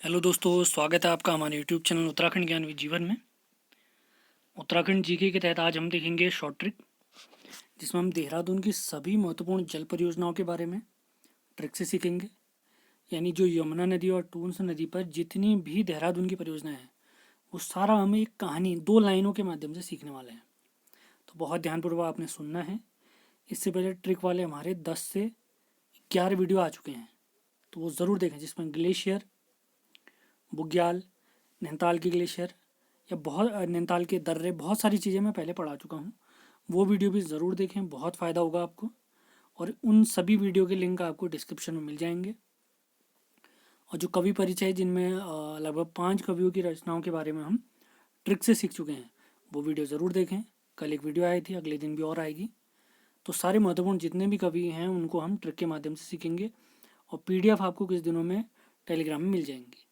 Hello दोस्तों, स्वागत है आपका हमारे यूट्यूब चैनल उत्तराखंड ज्ञान विद जीवन में। उत्तराखंड जीके के तहत आज हम देखेंगे शॉर्ट ट्रिक, जिसमें हम देहरादून की सभी महत्वपूर्ण जल परियोजनाओं के बारे में ट्रिक से सीखेंगे। यानी जो यमुना नदी और टूंस नदी पर जितनी भी देहरादून की परियोजनाएं हैं, वो सारा हमें एक कहानी 2 लाइनों के माध्यम से सीखने वाले हैं। तो बहुत ध्यानपूर्वक आपने सुनना है। इससे पहले ट्रिक वाले हमारे 10 से 11 वीडियो आ चुके हैं, तो वो ज़रूर देखें, जिसमें ग्लेशियर, बुग्याल, नैनीताल की ग्लेशियर या बहुत नैनीताल के दर्रे, बहुत सारी चीज़ें मैं पहले पढ़ा चुका हूँ। वो वीडियो भी ज़रूर देखें, बहुत फ़ायदा होगा आपको। और उन सभी वीडियो के लिंक आपको डिस्क्रिप्शन में मिल जाएंगे। और जो कवि परिचय, जिनमें लगभग 5 कवियों की रचनाओं के बारे में हम ट्रिक से सीख चुके हैं, वो वीडियो ज़रूर देखें। कल एक वीडियो आई थी, अगले दिन भी और आएगी। तो सारे महत्वपूर्ण जितने भी कवि हैं उनको हम ट्रिक के माध्यम से सीखेंगे, और PDF आपको कुछ दिनों में टेलीग्राम में मिल जाएंगी।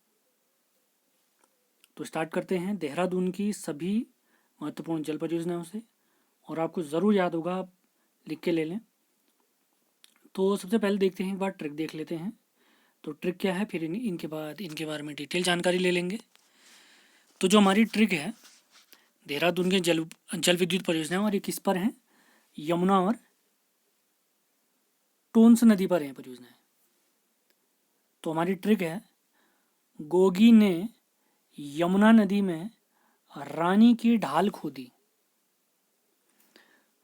तो स्टार्ट करते हैं देहरादून की सभी महत्वपूर्ण जल परियोजनाओं से, और आपको ज़रूर याद होगा, आप लिख के ले लें। तो सबसे पहले देखते हैं, एक बार ट्रिक देख लेते हैं। तो ट्रिक क्या है, फिर इनके बाद इनके बारे में डिटेल जानकारी ले लेंगे। तो जो हमारी ट्रिक है देहरादून के जल विद्युत परियोजना, और ये किस पर हैं, यमुना और टोंस नदी पर हैं परियोजनाएं। तो हमारी ट्रिक है, गोगी ने यमुना नदी में रानी की ढाल खोदी।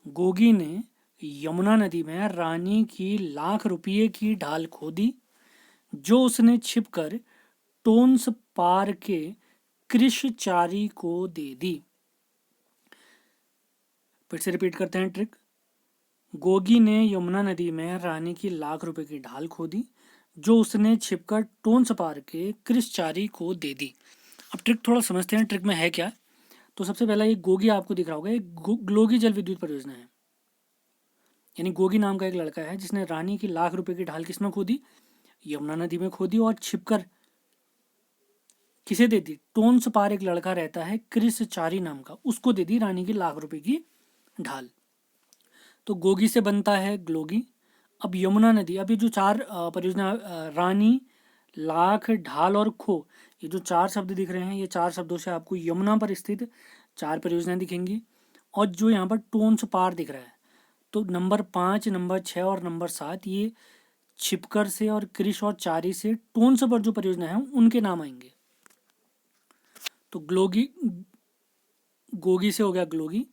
गोगी ने यमुना नदी में रानी की ₹1,00,000 की ढाल खोदी, जो उसने छिपकर टोन्स पार के कृषचारी को दे दी। फिर से रिपीट करते हैं ट्रिक। गोगी ने यमुना नदी में रानी की ₹1,00,000 की ढाल खोदी, जो उसने छिपकर टोन्स पार के कृषचारी को दे दी। अब ट्रिक थोड़ा समझते हैं, ट्रिक में है क्या। तो सबसे पहला, ये गोगी आपको दिख रहा होगा, एक ग्लोगी जल विद्युत परियोजना है। यानी गोगी नाम का एक लड़का है जिसने रानी की ₹1,00,000 की ढाल किसमें खोदी, यमुना नदी में खोदी, और छिपकर किसे दे दी, टोन्स पार एक लड़का रहता है कृषचारी नाम का, उसको दे दी रानी की ₹1,00,000 की ढाल। तो गोगी से बनता है ग्लोगी। अब यमुना नदी, अब ये जो चार परियोजना, रानी, लाख, ढाल और खो, ये जो 4 शब्द दिख रहे हैं, ये 4 शब्दों से आपको यमुना पर स्थित 4 परियोजनाएं दिखेंगी। और जो यहाँ पर टोन्स पार दिख रहा है, तो नंबर 5, नंबर 6 और नंबर 7, ये छिपकर से और कृष और चारी से टोन्स पर जो परियोजना है उनके नाम आएंगे। तो ग्लोगी, गोगी से हो गया ग्लोगी।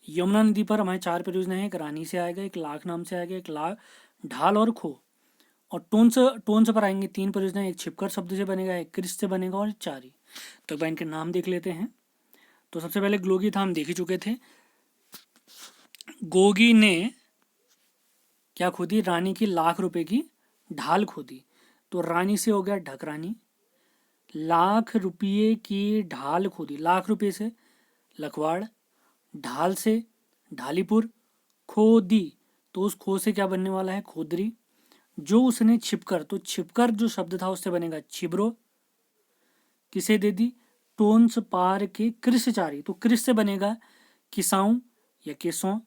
यमुना नदी पर हमारे 4 परियोजना है, एक रानी से आएगा, एक लाख नाम से आएगा, एक लाख, ढाल और खो। और टोन्स टोन्स पर आएंगे 3 परियोजना, एक छिपकर शब्द से बनेगा, एक कृष से बनेगा और चारी। तो एक बार इनके नाम देख लेते हैं। तो सबसे पहले ग्लोगी था, हम देख ही चुके थे। गोगी ने क्या खोदी, रानी की ₹1,00,000 की ढाल खोदी। तो रानी से हो गया ढकरानी, ₹1,00,000 की ढाल खोदी, ₹1,00,000 से लखवाड़, ढाल से ढालीपुर, खोदी, तो उस खो से क्या बनने वाला है, खोदरी। जो उसने छिपकर, तो छिपकर जो शब्द था उससे बनेगा छिब्रो, किसे दे दी, टोन्स पार के कृषचारी, तो कृष से बनेगा किसाऊ या केसों,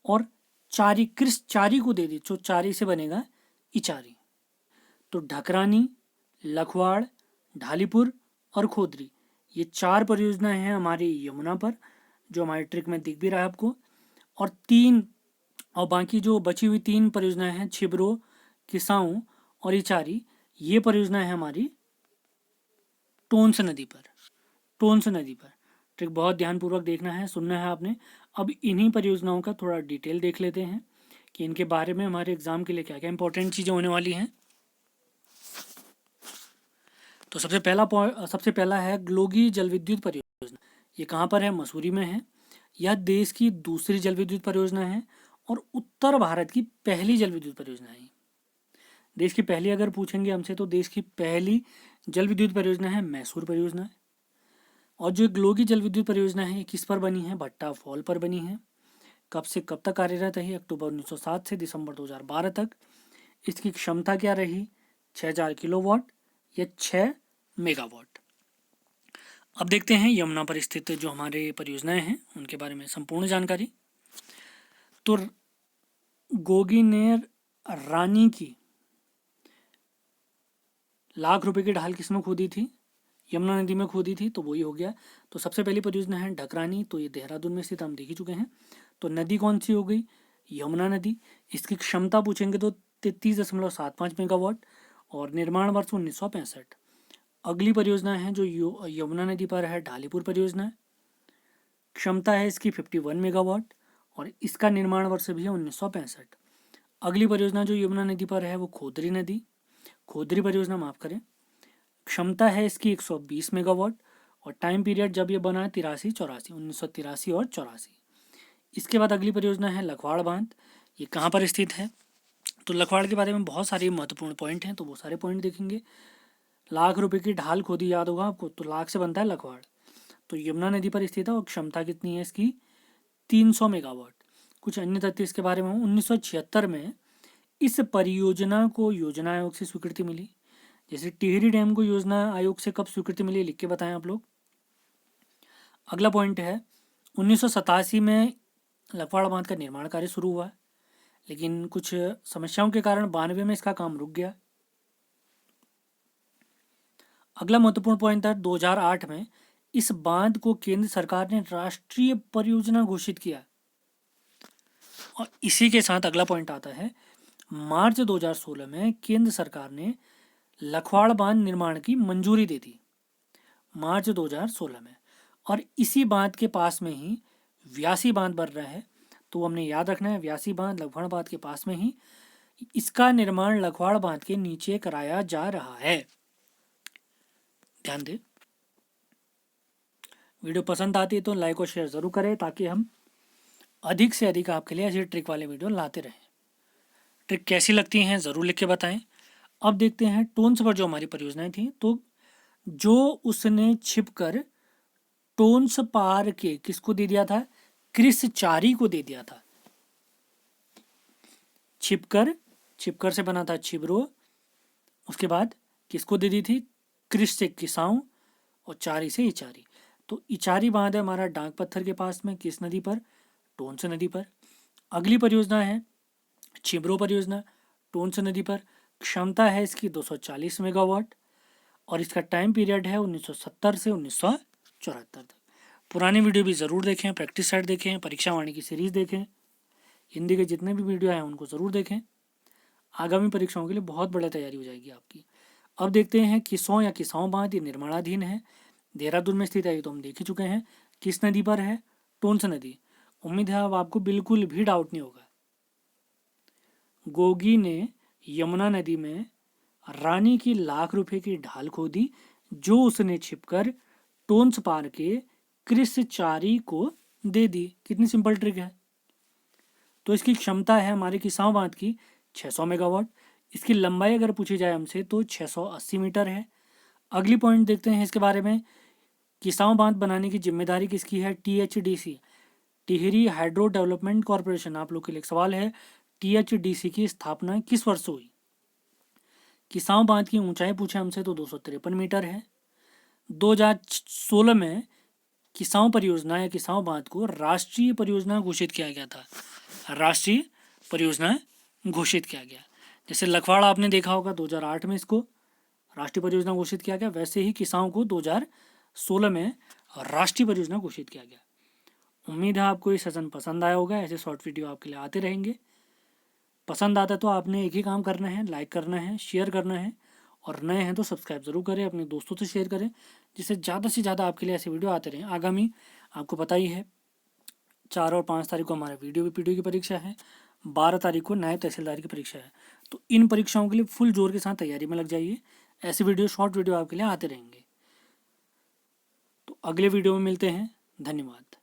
और चारी, कृषचारी को दे दी, जो चारी से बनेगा इचारी। तो ढकरानी, लखवाड़, ढालीपुर और खोदरी, ये 4 परियोजनाएं हैं हमारी यमुना पर, जो हमारी ट्रिक में दिख भी रहा है आपको। और 3, और बाकी जो बची हुई 3 परियोजनाएं हैं, छिब्रो, किसाऊ और इचारी, ये परियोजना है हमारी टोन्स नदी पर। टोन्स नदी पर ट्रिक बहुत ध्यानपूर्वक देखना है, सुनना है आपने। अब इन्हीं परियोजनाओं का थोड़ा डिटेल देख लेते हैं कि इनके बारे में हमारे एग्जाम के लिए क्या क्या इंपॉर्टेंट चीज़ें होने वाली हैं। तो सबसे पहला है ग्लोगी जल विद्युत परियोजना। ये कहाँ पर है, मसूरी में है। यह देश की दूसरी जल विद्युत परियोजना है और उत्तर भारत की पहली जल विद्युत परियोजना है। देश की पहली अगर पूछेंगे हमसे, तो देश की पहली जल विद्युत परियोजना है मैसूर परियोजना है। और जो ग्लोगी जल विद्युत परियोजना है, ये किस पर बनी है, भट्टा फॉल पर बनी है। कब से कब तक कार्यरत रही, अक्टूबर 1907 से दिसंबर 2012 तक। इसकी क्षमता क्या रही, 6,000 किलोवाट या 6 मेगावाट। अब देखते हैं यमुना पर स्थित जो हमारे परियोजनाएं हैं उनके बारे में संपूर्ण जानकारी। तो गोगी ने रानी की लाख रुपए की ढाल किसमें खोदी थी? यमुना नदी में खोदी थी, तो वही हो गया। तो सबसे पहली परियोजना है ढकरानी, तो ये देहरादून में स्थित, हम देख ही चुके हैं। तो नदी कौन सी हो गई? यमुना नदी। इसकी क्षमता पूछेंगे तो 33.75 मेगावाट और निर्माण वर्ष 1965। अगली परियोजना है जो यमुना नदी पर है, ढालीपुर परियोजना। क्षमता है इसकी 51 मेगावाट और इसका निर्माण वर्ष भी है 1965। अगली परियोजना जो यमुना नदी पर है वो खोदरी नदी, खोदरी परियोजना, माफ करें। क्षमता है इसकी 120 मेगावाट और टाइम पीरियड जब ये बना है 83-84, 1983 और 84। इसके बाद अगली परियोजना है लखवाड़ बांध। ये कहाँ पर स्थित है? तो लखवाड़ के बारे में बहुत सारे महत्वपूर्ण पॉइंट हैं, तो वो सारे पॉइंट देखेंगे। लाख रुपए की ढाल खोदी, याद होगा आपको, तो लाख से बनता है लखवाड़। तो यमुना नदी पर स्थित है और क्षमता कितनी है इसकी? 300 मेगावाट। कुछ अन्य तथ्य इसके बारे में, 1976 में इस परियोजना को योजना आयोग से स्वीकृति मिली। जैसे टिहरी डैम को योजना आयोग से कब स्वीकृति मिली, लिख के बताएं आप लोग। अगला पॉइंट है 1987 में लखवाड़ बांध का निर्माण कार्य शुरू हुआ, लेकिन कुछ समस्याओं के कारण 92 में इसका काम रुक गया। अगला महत्वपूर्ण पॉइंट था 2008 में इस बांध को केंद्र सरकार ने राष्ट्रीय परियोजना घोषित किया। और इसी के साथ अगला पॉइंट आता है मार्च 2016 में केंद्र सरकार ने लखवाड़ बांध निर्माण की मंजूरी दे दी, मार्च 2016 में। और इसी बांध के पास में ही व्यासी बांध बन रहा है, तो हमने याद रखना है व्यासी बांध लखवाड़ बांध के पास में ही, इसका निर्माण लखवाड़ बांध के नीचे कराया जा रहा है। ध्यान दे। वीडियो पसंद आती है तो लाइक और शेयर जरूर करें, ताकि हम अधिक से अधिक आपके लिए ऐसी ट्रिक वाले वीडियो लाते रहें। ट्रिक कैसी लगती हैं ज़रूर लिख के बताएं। अब देखते हैं टोन्स पर जो हमारी परियोजनाएं थी, तो जो उसने छिपकर टोन्स पार के किसको दे दिया था? क्रिस चारी को दे दिया था। छिपकर, छिपकर से बना था छिबरो, उसके बाद किसको दे दी थी? क्रिस से किसाऊ और चारी से इचारी। तो इचारी बांध है हमारा डाक पत्थर के पास में, किस नदी पर? टोन्स नदी पर। अगली परियोजना है छिबरो परियोजना, टोन्स नदी पर। क्षमता है इसकी 240 मेगावाट और इसका टाइम पीरियड है 1970 से 1974 तक। पुरानी वीडियो भी ज़रूर देखें, प्रैक्टिस सेट देखें, परीक्षा वाणी की सीरीज़ देखें, हिंदी के जितने भी वीडियो हैं उनको ज़रूर देखें। आगामी परीक्षाओं के लिए बहुत बड़ी तैयारी हो जाएगी आपकी। अब देखते हैं किसौ या किसाऊ बांध, ये निर्माणाधीन है, देहरादून में स्थित है, ये तो हम देख ही चुके हैं। किस नदी पर है? टोन्स नदी। उम्मीद है अब आपको बिल्कुल भी डाउट नहीं होगा। गोगी ने यमुना नदी में रानी की लाख रुपए की ढाल खोदी, जो उसने छिपकर टोन्स पार के क्रिस चारी को दे दी। कितनी सिंपल ट्रिक है। तो इसकी क्षमता है हमारे किसाऊ बांध की 600 मेगावाट। इसकी लंबाई अगर पूछी जाए हमसे तो 680 मीटर है। अगली पॉइंट देखते हैं इसके बारे में। किसाऊ बांध बनाने की जिम्मेदारी किसकी है? THDC, Tehri hydro development corporation. आप लोग के लिए एक सवाल है, THDC की स्थापना किस वर्ष हुई? किसाऊ बांध की ऊंचाई पूछे हमसे तो 253 मीटर है। 2016 में किसाऊ परियोजना या किसाऊ बांध को राष्ट्रीय परियोजना घोषित किया गया था, राष्ट्रीय परियोजना घोषित किया गया। जैसे लखवाड़ आपने देखा होगा 2008 में इसको राष्ट्रीय परियोजना घोषित किया गया, वैसे ही किसाऊ को 2016 में राष्ट्रीय परियोजना घोषित किया गया। उम्मीद है आपको ये सेशन पसंद आया होगा। ऐसे शॉर्ट वीडियो आपके लिए आते रहेंगे। पसंद आता तो आपने एक ही काम करना है, लाइक करना है, शेयर करना है, और नए हैं तो सब्सक्राइब जरूर करें, अपने दोस्तों से शेयर करें, जिससे ज़्यादा से ज़्यादा आपके लिए ऐसे वीडियो आते रहें। आगामी आपको पता ही है 4 और 5 तारीख को हमारा वीडियो की परीक्षा है, 12 तारीख को नायब तहसीलदार की परीक्षा है। तो इन परीक्षाओं के लिए फुल जोर के साथ तैयारी में लग जाइए। ऐसे वीडियो, शॉर्ट वीडियो आपके लिए आते रहेंगे। तो अगले वीडियो में मिलते हैं। धन्यवाद।